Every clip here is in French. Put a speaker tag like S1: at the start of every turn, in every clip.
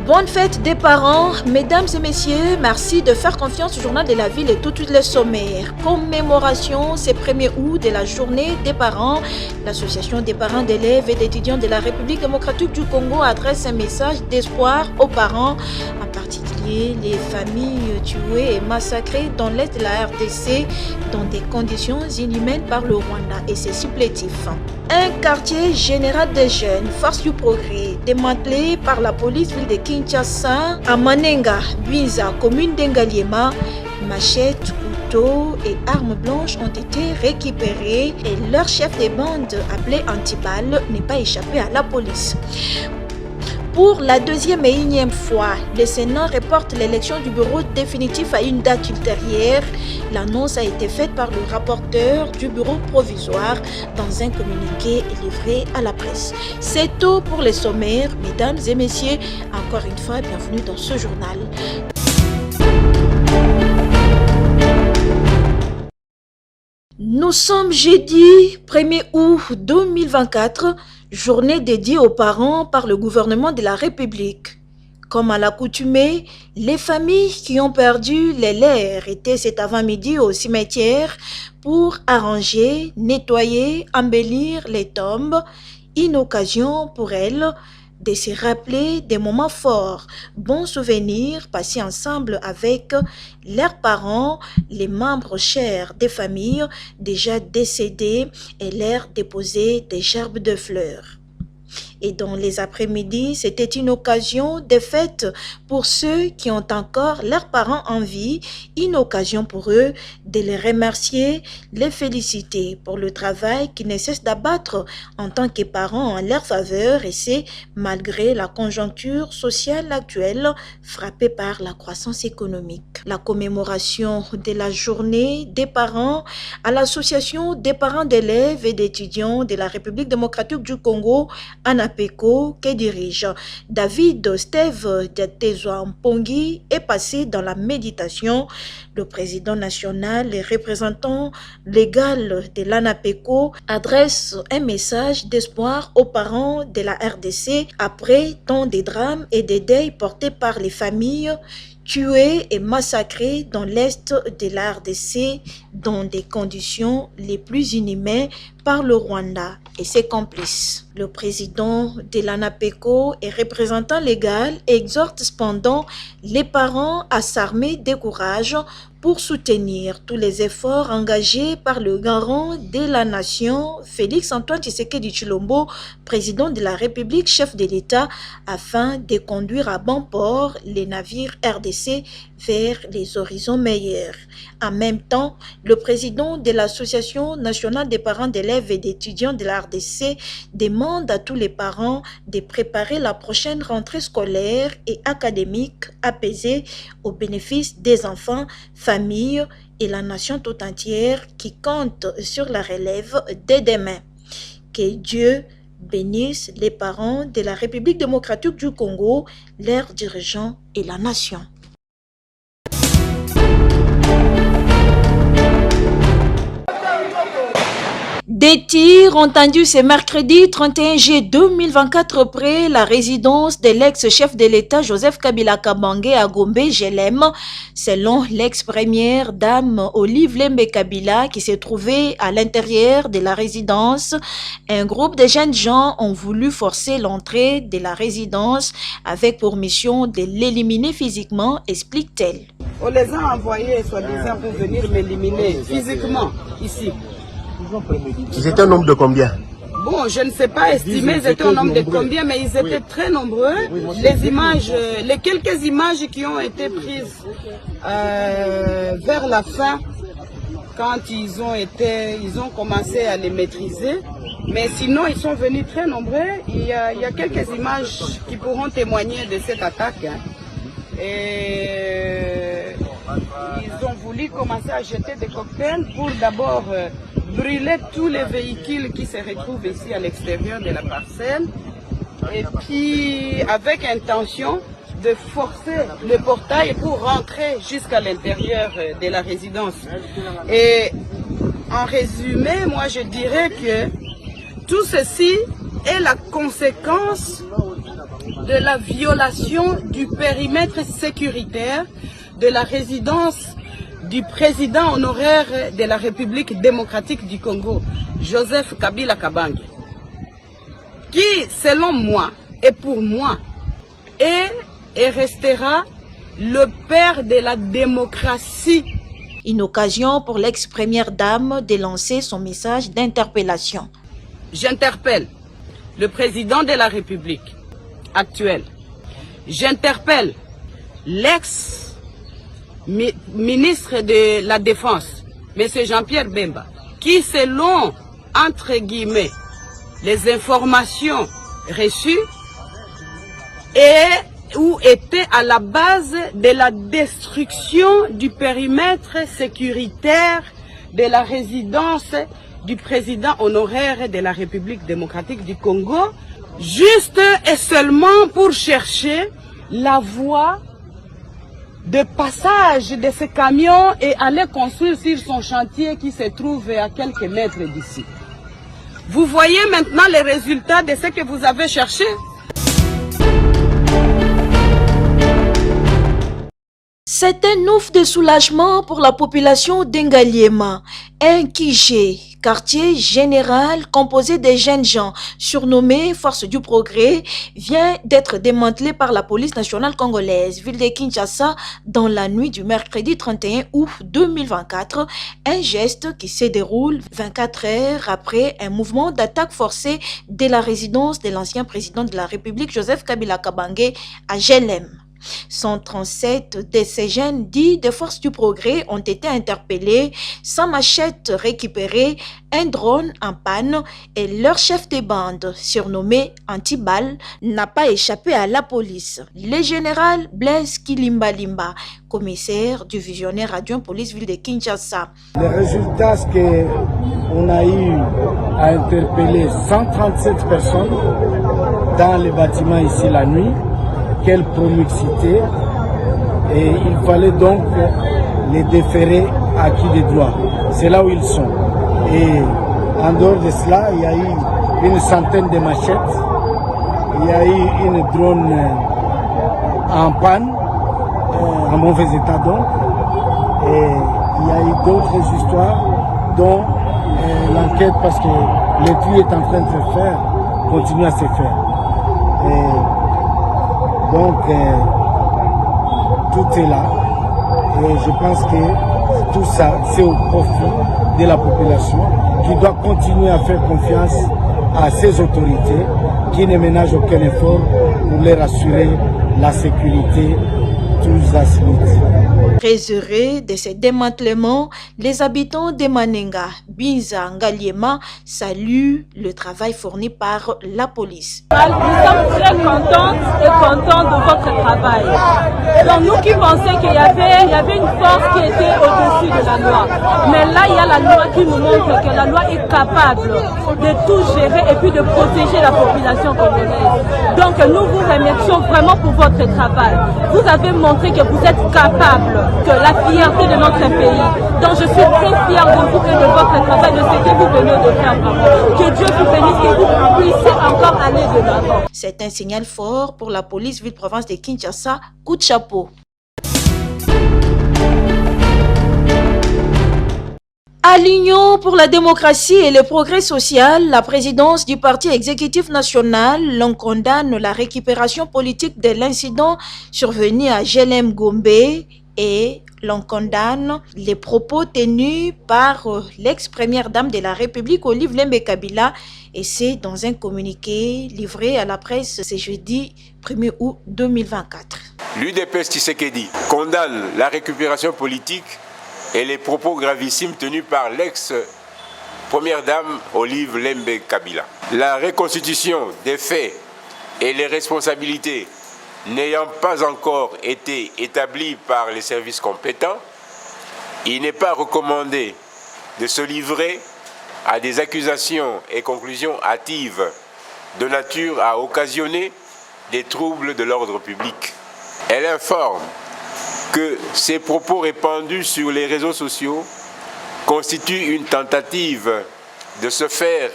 S1: Bonne fête des parents, mesdames et messieurs, merci de faire confiance au journal de la ville et tout de suite les sommaires. Commémoration ce 1er août de la journée des parents. L'association des parents d'élèves et d'étudiants de la République démocratique du Congo adresse un message d'espoir aux parents, en particulier les familles tuées et massacrées dans l'est de la RDC dans des conditions inhumaines par le Rwanda et ses supplétifs. Un quartier général des jeunes, Force du Progrès, démantelé par la police ville de Kinshasa, à Manenga, Binza, commune d'Engaliema, machettes, couteaux et armes blanches ont été récupérées et leur chef de bande, appelé Antibal, n'est pas échappé à la police. Pour la deuxième et énième fois, le Sénat reporte l'élection du bureau définitif à une date ultérieure. L'annonce a été faite par le rapporteur du bureau provisoire dans un communiqué livré à la presse. C'est tout pour les sommaires, mesdames et messieurs. Encore une fois, bienvenue dans ce journal. Nous sommes jeudi 1er août 2024, journée dédiée aux parents par le gouvernement de la République. Comme à l'accoutumée, les familles qui ont perdu les leurs étaient cet avant-midi au cimetière pour arranger, nettoyer, embellir les tombes, une occasion pour elles de se rappeler des moments forts, bons souvenirs passés ensemble avec leurs parents, les membres chers des familles déjà décédés et leur déposer des gerbes de fleurs. Et dans les après-midi, c'était une occasion de fête pour ceux qui ont encore leurs parents en vie, une occasion pour eux de les remercier, les féliciter pour le travail qu'ils ne cessent d'abattre en tant que parents en leur faveur, et c'est malgré la conjoncture sociale actuelle frappée par la croissance économique. La commémoration de la journée des parents à l'association des parents d'élèves et d'étudiants de la République démocratique du Congo, ANAPECO, que dirige David Steve Diatezwa Mpongi, est passé dans la méditation. Le président national et représentant légal de l'ANAPECO adresse un message d'espoir aux parents de la RDC après tant de drames et de deuils portés par les familles tués et massacrés dans l'est de la RDC dans des conditions les plus inhumaines par le Rwanda et ses complices. Le président de l'ANAPECO et représentant légal exhorte cependant les parents à s'armer de courage pour soutenir tous les efforts engagés par le garant de la nation, Félix Antoine Tshisekedi Tshilombo, président de la République, chef de l'État, afin de conduire à bon port les navires RDC vers les horizons meilleurs. En même temps, le président de l'Association nationale des parents d'élèves et d'étudiants de la RDC demande à tous les parents de préparer la prochaine rentrée scolaire et académique apaisée au bénéfice des enfants, familles et la nation tout entière qui compte sur la relève dès demain. Que Dieu bénisse les parents de la République démocratique du Congo, leurs dirigeants et la nation. Des tirs entendus ce mercredi 31 juillet 2024 près la résidence de l'ex-chef de l'État Joseph Kabila Kabange à Gombe, Gelem. Selon l'ex-première dame Olive Lembe Kabila qui se trouvait à l'intérieur de la résidence, un groupe de jeunes gens ont voulu forcer l'entrée de la résidence avec pour mission de l'éliminer physiquement, explique-t-elle.
S2: On les a envoyés soi-disant pour venir m'éliminer physiquement ici.
S3: Ils étaient un nombre de combien?
S2: Bon, je ne sais pas estimer ils étaient un nombre de combien, mais ils étaient très nombreux. Les images, les quelques images qui ont été prises vers la fin, quand ils ont commencé à les maîtriser. Mais sinon, ils sont venus très nombreux. Il y a quelques images qui pourront témoigner de cette attaque. Et ils ont voulu commencer à jeter des cocktails pour d'abord brûler tous les véhicules qui se retrouvent ici à l'extérieur de la parcelle. Et puis avec intention de forcer le portail pour rentrer jusqu'à l'intérieur de la résidence. Et en résumé, moi je dirais que tout ceci est la conséquence de la violation du périmètre sécuritaire de la résidence du président honoraire de la République démocratique du Congo, Joseph Kabila Kabange, qui, selon moi et pour moi, est et restera le père de la démocratie.
S1: Une occasion pour l'ex-première dame de lancer son message d'interpellation.
S2: J'interpelle le président de la République actuel. J'interpelle l'ex-ministre de la Défense, M. Jean-Pierre Bemba, qui, selon, entre guillemets, les informations reçues, était à la base de la destruction du périmètre sécuritaire de la résidence du président honoraire de la République démocratique du Congo, juste et seulement pour chercher la voie de passage de ce camion et aller construire sur son chantier qui se trouve à quelques mètres d'ici. Vous voyez maintenant les résultats de ce que vous avez cherché?
S1: C'est un ouf de soulagement pour la population d'Engaliema. Un Kijé, quartier général composé de jeunes gens surnommés Force du Progrès, vient d'être démantelé par la police nationale congolaise, ville de Kinshasa, dans la nuit du mercredi 31 août 2024. Un geste qui se déroule 24 heures après un mouvement d'attaque forcée de la résidence de l'ancien président de la République, Joseph Kabila Kabange, à Gelem. 137 de ces jeunes dits de Force du Progrès ont été interpellés, sans machette récupérée, un drone en panne et leur chef de bande, surnommé Antibal, n'a pas échappé à la police. Le général Blaise Kilimbalimba, commissaire du visionnaire adjoint police ville de Kinshasa.
S4: Les résultats, c'est qu'on a eu à interpeller 137 personnes dans les bâtiments ici la nuit. Quelle promixité, et il fallait donc les déférer à qui des droits. C'est là où ils sont. Et en dehors de cela, il y a eu une centaine de machettes, il y a eu une drone en panne, en mauvais état donc, et il y a eu d'autres histoires dont l'enquête, parce que l'étude est en train de se faire, continue à se faire. Donc, tout est là et je pense que tout ça, c'est au profit de la population qui doit continuer à faire confiance à ces autorités qui ne ménagent aucun effort pour leur assurer la sécurité tous azimuts.
S1: Très heureux de ce démantèlement, les habitants de Manenga, Binza, Ngaliema saluent le travail fourni par la police.
S5: Nous sommes très contents et contents de votre travail. Donc nous qui pensions qu'il y avait une force qui était au-dessus de la loi. Mais là, il y a la loi qui nous montre que la loi est capable de tout gérer et puis de protéger la population congolaise. Donc nous vous remercions vraiment pour votre travail. Vous avez montré que vous êtes capable, que la fierté de notre pays. Donc je suis très fière de vous et de votre travail, de ce que vous venez de faire. Que Dieu vous bénisse, que vous puissiez encore aller de l'avant.
S1: C'est un signal fort pour la police ville-province de Kinshasa. Coup de chapeau. À l'Union pour la démocratie et le progrès social, la présidence du parti exécutif national l'on condamne la récupération politique de l'incident survenu à Gelem Gombe et l'on condamne les propos tenus par l'ex-première dame de la République, Olive Lembe Kabila, et c'est dans un communiqué livré à la presse ce jeudi 1er août 2024.
S6: L'UDPS Tshisekedi condamne la récupération politique et les propos gravissimes tenus par l'ex-première dame Olive Lembe Kabila. La reconstitution des faits et les responsabilités n'ayant pas encore été établies par les services compétents, il n'est pas recommandé de se livrer à des accusations et conclusions hâtives de nature à occasionner des troubles de l'ordre public. Elle informe que ces propos répandus sur les réseaux sociaux constituent une tentative de se faire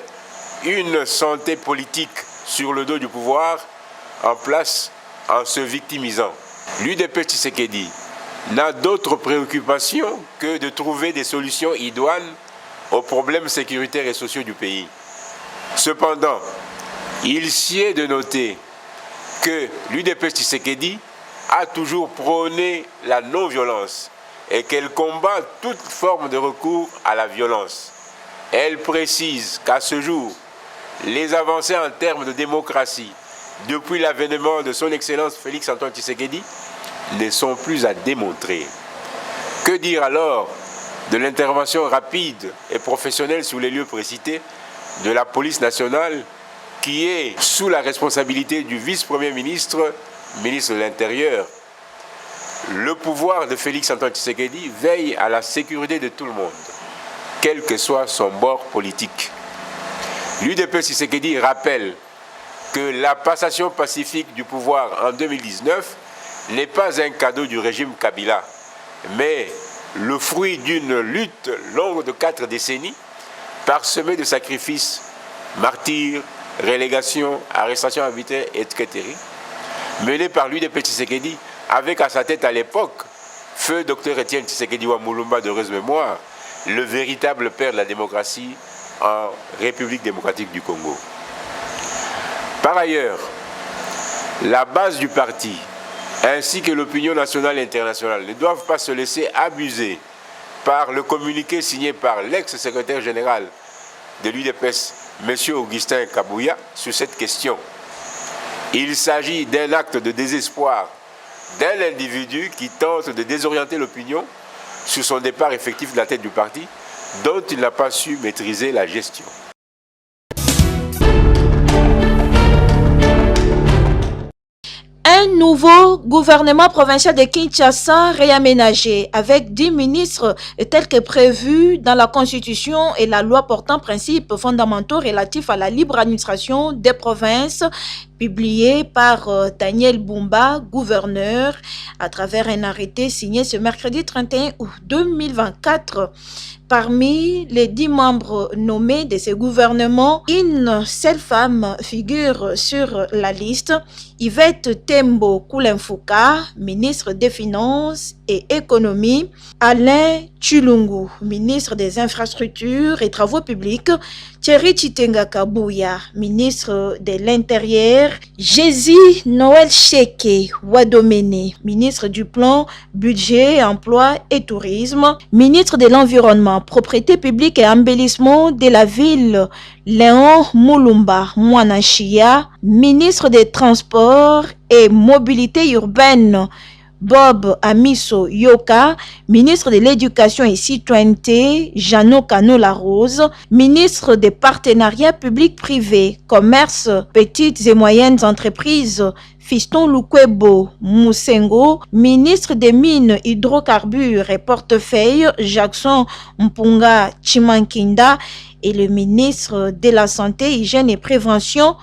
S6: une santé politique sur le dos du pouvoir en place en se victimisant. L'UDP Tshisekedi n'a d'autre préoccupation que de trouver des solutions idoines aux problèmes sécuritaires et sociaux du pays. Cependant, il sied de noter que l'UDP Tshisekedi a toujours prôné la non-violence et qu'elle combat toute forme de recours à la violence. Elle précise qu'à ce jour, les avancées en termes de démocratie depuis l'avènement de son Excellence Félix-Antoine Tshisekedi ne sont plus à démontrer. Que dire alors de l'intervention rapide et professionnelle sous les lieux précités de la police nationale qui est sous la responsabilité du vice-premier ministre, ministre de l'Intérieur. Le pouvoir de Félix-Antoine Tshisekedi veille à la sécurité de tout le monde, quel que soit son bord politique. L'UDP Tshisekedi rappelle que la passation pacifique du pouvoir en 2019 n'est pas un cadeau du régime Kabila, mais le fruit d'une lutte longue de 4 décennies, parsemée de sacrifices, martyrs, relégations, arrestations arbitraires, etc., menée par l'UDP Tshisekedi, avec à sa tête à l'époque, feu Dr Etienne Tshisekedi Wamulumba de heureuse mémoire, le véritable père de la démocratie en République démocratique du Congo. Par ailleurs, la base du parti, ainsi que l'opinion nationale et internationale, ne doivent pas se laisser abuser par le communiqué signé par l'ex-secrétaire général de l'UDPS, M. Augustin Kabouya, sur cette question. Il s'agit d'un acte de désespoir d'un individu qui tente de désorienter l'opinion sur son départ effectif de la tête du parti, dont il n'a pas su maîtriser la gestion.
S1: Un nouveau gouvernement provincial de Kinshasa réaménagé avec 10 ministres tels que prévu dans la Constitution et la loi portant principes fondamentaux relatifs à la libre administration des provinces, publié par Daniel Bumba, gouverneur, à travers un arrêté signé ce mercredi 31 août 2024. Parmi les 10 membres nommés de ce gouvernement, une seule femme figure sur la liste, Yvette Tembo Koulenfouka, ministre des Finances et Économie, Alain Tshilungu, ministre des Infrastructures et Travaux Publics, Thierry Chitenga Kabouya, ministre de l'Intérieur, Jésus Noël Cheke Wadomene, ministre du Plan, Budget, Emploi et Tourisme, ministre de l'Environnement, Propriété publique et Embellissement de la ville, Léon Moulumba Mwanachia, ministre des Transports et Mobilité urbaine, Bob Amiso Yoka, ministre de l'Éducation et Citoyenneté, Jeannot Cano Rose, ministre des Partenariats publics-privés, Commerce, Petites et Moyennes Entreprises, Fiston Lukwebo Moussengo, ministre des Mines, Hydrocarbures et Portefeuille, Jackson Mpunga Chimankinda, et le ministre de la Santé, Hygiène et Prévention,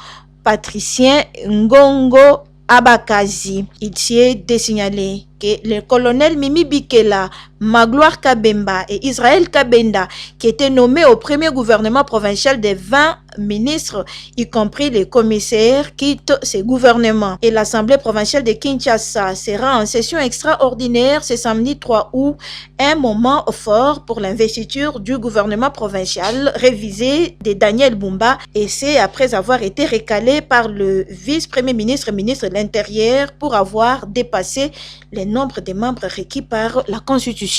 S1: Patricien Ngongo Abakazi. Il s'est désignalé que le colonel Mimi Bikela, Magloire Kabemba et Israël Kabenda, qui étaient nommés au premier gouvernement provincial des 20 ministres, y compris les commissaires, quittent ces gouvernements. Et l'Assemblée provinciale de Kinshasa sera en session extraordinaire ce samedi 3 août, un moment fort pour l'investiture du gouvernement provincial révisé de Daniel Bumba, et c'est après avoir été recalé par le vice-premier ministre, ministre de l'Intérieur, pour avoir dépassé le nombre de membres requis par la Constitution.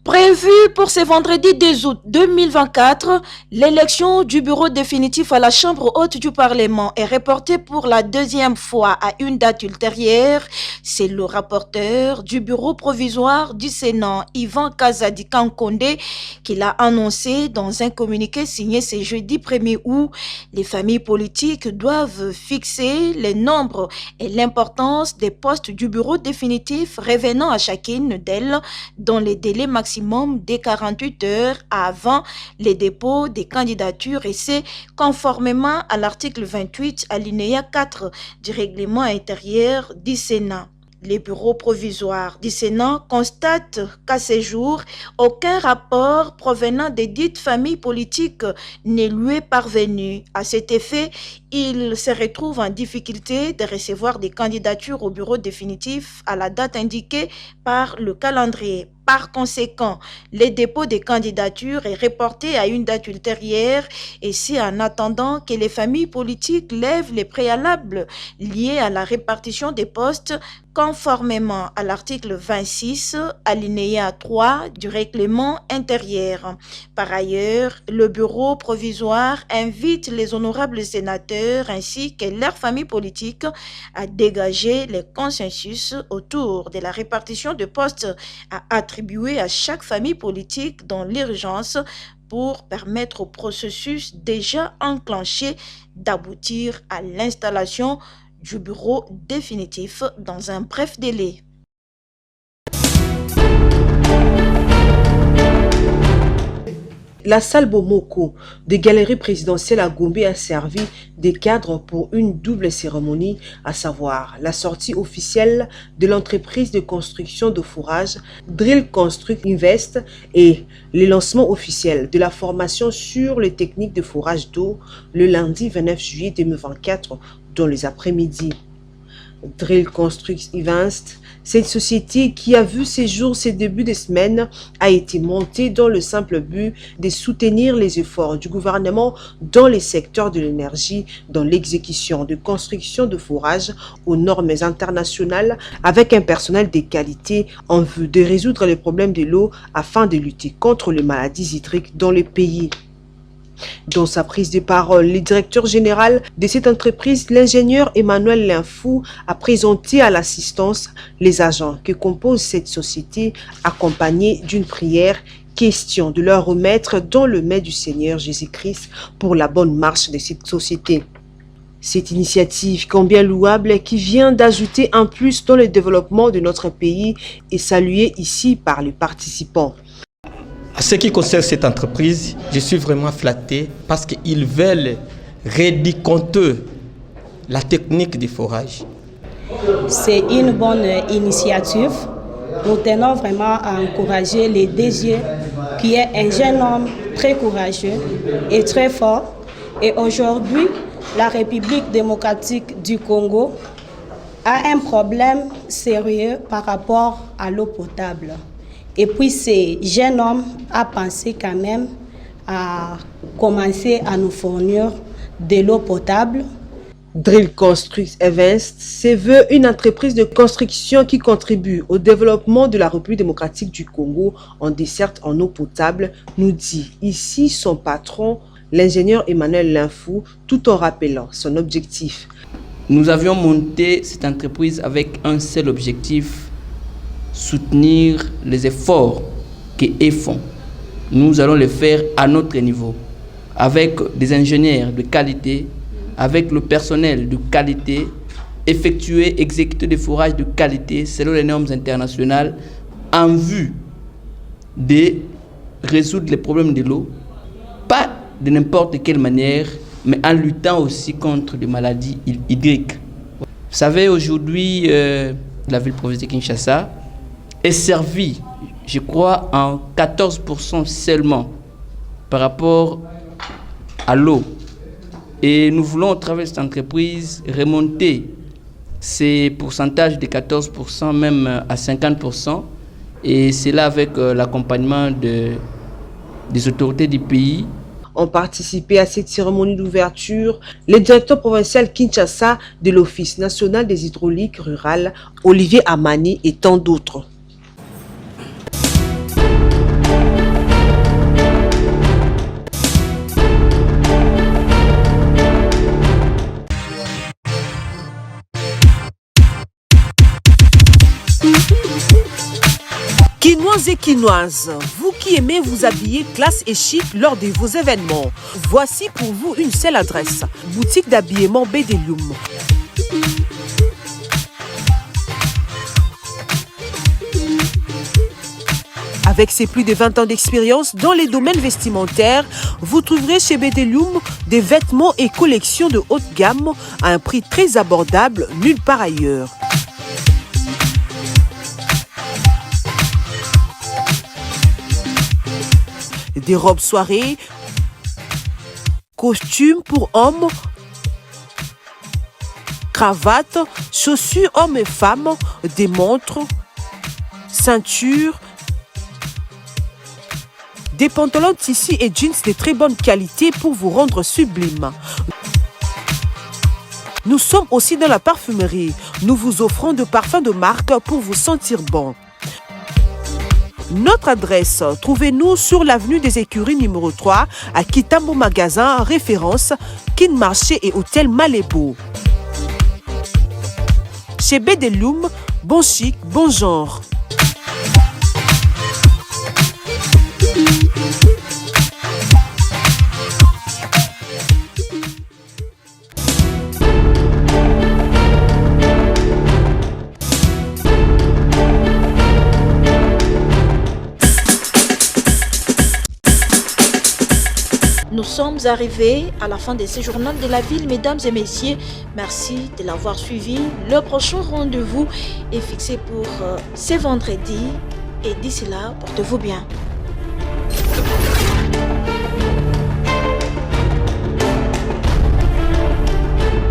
S1: Prévu pour ce vendredi 2 août 2024, l'élection du bureau définitif à la Chambre haute du Parlement est reportée pour la deuxième fois à une date ultérieure. C'est le rapporteur du bureau provisoire du Sénat, Yvan Kazadi Kankonde, qui l'a annoncé dans un communiqué signé ce jeudi 1er août. Les familles politiques doivent fixer le nombre et l'importance des postes du bureau définitif revenant à chacune d'elles dans les délais maximum des 48 heures avant les dépôts des candidatures, et c'est conformément à l'article 28 alinéa 4 du règlement intérieur du Sénat. Les bureaux provisoires du Sénat constatent qu'à ce jour, aucun rapport provenant des dites familles politiques ne lui est parvenu. À cet effet, il se retrouve en difficulté de recevoir des candidatures au bureau définitif à la date indiquée par le calendrier. Par conséquent, le dépôt des candidatures est reporté à une date ultérieure et c'est en attendant que les familles politiques lèvent les préalables liés à la répartition des postes conformément à l'article 26, alinéa 3 du règlement intérieur. Par ailleurs, le bureau provisoire invite les honorables sénateurs ainsi que leurs familles politiques à dégager le consensus autour de la répartition de postes à attribuer à chaque famille politique dans l'urgence pour permettre au processus déjà enclenché d'aboutir à l'installation du bureau définitif dans un bref délai.
S7: La salle Bomoko de Galerie présidentielle à Gombe a servi de cadre pour une double cérémonie, à savoir la sortie officielle de l'entreprise de construction de fourrage Drill Construct Invest et le lancement officiel de la formation sur les techniques de fourrage d'eau le lundi 29 juillet 2024 dans les après-midi. Drill Construct Invest, cette société qui a vu ses jours ces débuts de semaine, a été montée dans le simple but de soutenir les efforts du gouvernement dans les secteurs de l'énergie, dans l'exécution de construction de fourrage aux normes internationales avec un personnel de qualité en vue de résoudre les problèmes de l'eau afin de lutter contre les maladies hydriques dans le pays. Dans sa prise de parole, le directeur général de cette entreprise, l'ingénieur Emmanuel Linfou, a présenté à l'assistance les agents que compose cette société, accompagnés d'une prière, question de leur remettre dans le mets du Seigneur Jésus-Christ pour la bonne marche de cette société. Cette initiative, combien louable, qui vient d'ajouter un plus dans le développement de notre pays, est saluée ici par les participants.
S8: En ce qui concerne cette entreprise, je suis vraiment flatté parce qu'ils veulent rédiger la technique du forage.
S9: C'est une bonne initiative. Nous tenons vraiment à encourager les DG, qui est un jeune homme très courageux et très fort. Et aujourd'hui, la République démocratique du Congo a un problème sérieux par rapport à l'eau potable. Et puis, ce jeune homme a pensé quand même à commencer à nous fournir de l'eau potable.
S7: Drill Construct Invest se veut une entreprise de construction qui contribue au développement de la République démocratique du Congo en desserte en eau potable, nous dit ici son patron, l'ingénieur Emmanuel Linfou, tout en rappelant son objectif.
S10: Nous avions monté cette entreprise avec un seul objectif: soutenir les efforts qu'ils font. Nous allons les faire à notre niveau, avec des ingénieurs de qualité, avec le personnel de qualité, exécuter des fourrages de qualité selon les normes internationales en vue de résoudre les problèmes de l'eau, pas de n'importe quelle manière, mais en luttant aussi contre les maladies hydriques. Vous savez, aujourd'hui, la ville-province de Kinshasa est servie, je crois, en 14% seulement par rapport à l'eau. Et nous voulons, au travers de cette entreprise, remonter ces pourcentages de 14%, même à 50%. Et c'est là avec l'accompagnement des autorités du pays.
S7: Ont participé à cette cérémonie d'ouverture le directeur provincial Kinshasa de l'Office national des hydrauliques rurales, Olivier Amani, et tant d'autres.
S11: Quinoises et quinoises, vous qui aimez vous habiller classe et chic lors de vos événements, voici pour vous une seule adresse, boutique d'habillement Bédélium. Avec ses plus de 20 ans d'expérience dans les domaines vestimentaires, vous trouverez chez Bédélium des vêtements et collections de haute gamme à un prix très abordable nulle part ailleurs. des robes soirées, costumes pour hommes, cravates, chaussures hommes et femmes, des montres, ceintures, des pantalons tissus et jeans de très bonne qualité pour vous rendre sublime. Nous sommes aussi dans la parfumerie. Nous vous offrons de parfums de marque pour vous sentir bon. Notre adresse, trouvez-nous sur l'avenue des Écuries numéro 3 à Kitambo Magasin, référence Kin Marché et Hôtel Malébo. Chez Bedeloum, bon chic, bon genre.
S1: Nous sommes arrivés à la fin de ce journal de la ville, mesdames et messieurs. Merci de l'avoir suivi. Le prochain rendez-vous est fixé pour ce vendredi. Et d'ici là, portez-vous bien.